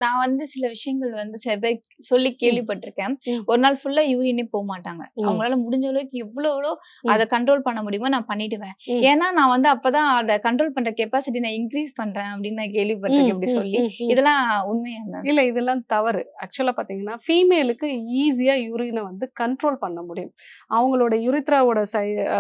நான் சில விஷயங்கள் சில பேர் சொல்லி ம். கேள்விப்பட்டிருக்கேன். ம். ஒரு நாள் ஃபுல்லா யூரினே மாட்டாங்க. ம். அவங்களால முடிஞ்ச அளவுக்கு எவ்வளோ ம். அத கண்ட்ரோல் பண்ண முடியுமோ நான் பண்ணிடுவேன். ம். ஏன்னா நான் அப்பதான் அத கண்ட்ரோல் பண்ற கெப்பாசிட்டி நான் இன்கிரீஸ் பண்றேன் அப்படின்னு நான் ம். கேள்விப்பட்டிருக்கேன் இப்படி ம். சொல்லி. ம். ம். இதெல்லாம் உண்மையா மேம்? இல்ல இதெல்லாம் தவறு. ஆக்சுவலா பார்த்தீங்கன்னா, ஃபீமேலுக்கு ஈஸியா யூரின வந்து கண்ட்ரோல் பண்ண முடியும். அவங்களோட யுரித்ராவோட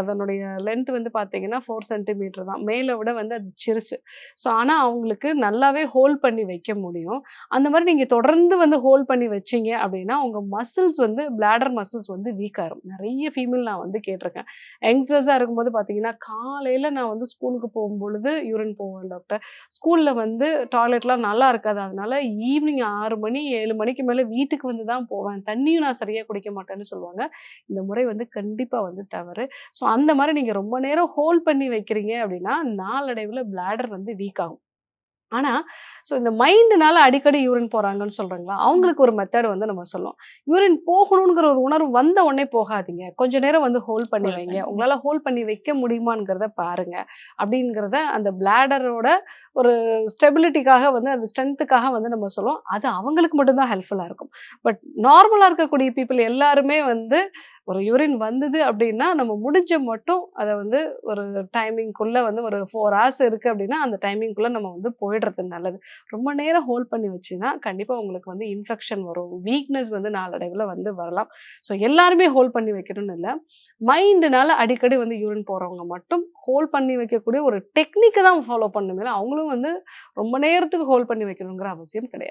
அதனுடைய லென்த் வந்து பார்த்தீங்கன்னா 4 சென்டிமீட்டர் தான். மேல விட வந்து அது சிறுசு. ஸோ ஆனா அவங்களுக்கு நல்லாவே ஹோல்ட் பண்ணி வைக்க முடியும். அந்த மாரி நீங்க தொடர்ந்து வந்து ஹோல்ட் பண்ணி வச்சீங்க அப்டின்னா, உங்க மசில்ஸ் வந்து பிளாடர் மசில்ஸ் வந்து வீக் ஆயிரும். நெறைய ஃபீமேல் நான் வந்து கேட்டுருக்கேன். யங்ஸ்டர்ஸா இருக்கும்போது பார்த்தீங்கன்னா, காலையில நான் வந்து ஸ்கூலுக்கு போகும்பொழுது யூரின் போவேன் டாக்டர். ஸ்கூல்ல வந்து டாய்லெட்லாம் நல்லா இருக்காது. அதனால ஈவினிங் 6 மணி, 7 மணிக்கு மேல வீட்டுக்கு வந்து தான் போவேன். தண்ணியும் நான் சரியா குடிக்க மாட்டேன்னு சொல்லுவாங்க. இந்த முறை வந்து கண்டிப்பா வந்து தவறு. ஸோ அந்த மாரி நீங்க ரொம்ப நேரம் ஹோல்ட் பண்ணி வைக்கிறீங்க அப்டின்னா, நாளடைவுல பிளாடர் வந்து வீக் ஆகும். ஆனா, இந்த மைண்ட்னால அடிக்கடி யூரின் போறாங்கன்னு சொல்றாங்களா, ம். அவங்களுக்கு ஒரு மெத்தட் வந்து நம்ம சொல்லுவோம். யூரின் போகணுங்கிற ஒரு உணர்வு வந்த உடனே போகாதீங்க. கொஞ்ச நேரம் வந்து ஹோல்ட் பண்ணி ஹோல்ட் வைங்க. பண்ணி. உங்களால ஹோல்ட் பண்ணி வைக்க முடியுமாங்கிறத பாருங்க. அப்படிங்கிறத அந்த பிளாடரோட ஒரு ஸ்டெபிலிட்டிக்காக வந்து அந்த ஸ்ட்ரென்த்துக்காக வந்து நம்ம சொல்லுவோம். அது அவங்களுக்கு மட்டும் தான் ஹெல்ப்ஃபுல்லா இருக்கும். பட் நார்மலா இருக்கக்கூடிய பீப்பிள் எல்லாருமே வந்து ஒரு யூரின் வந்தது அப்படின்னா, நம்ம முடிஞ்ச மட்டும் அத வந்து ஒரு டைமிங்குள்ள வந்து ஒரு 4 ஹார்ஸ் இருக்கு அப்படின்னா, அந்த டைமிங்குள்ள நம்ம வந்து போயிடுறது நல்லது. ரொம்ப நேரம் ஹோல்ட் பண்ணி வச்சுன்னா, கண்டிப்பா உங்களுக்கு வந்து இன்ஃபெக்ஷன் வரும். வீக்னஸ் வந்து நாளடைவுல வந்து வரலாம். ஸோ எல்லாருமே ஹோல்ட் பண்ணி வைக்கணும்னு இல்ல. மைண்டுனால அடிக்கடி வந்து யூரின் போறவங்க மட்டும் ஹோல்ட் பண்ணி வைக்கக்கூடிய ஒரு டெக்னிக்க தான் ஃபாலோ பண்ணணுமே, அவங்களும் வந்து ரொம்ப நேரத்துக்கு ஹோல்ட் பண்ணி வைக்கணுங்கிற அவசியம் கிடையாது.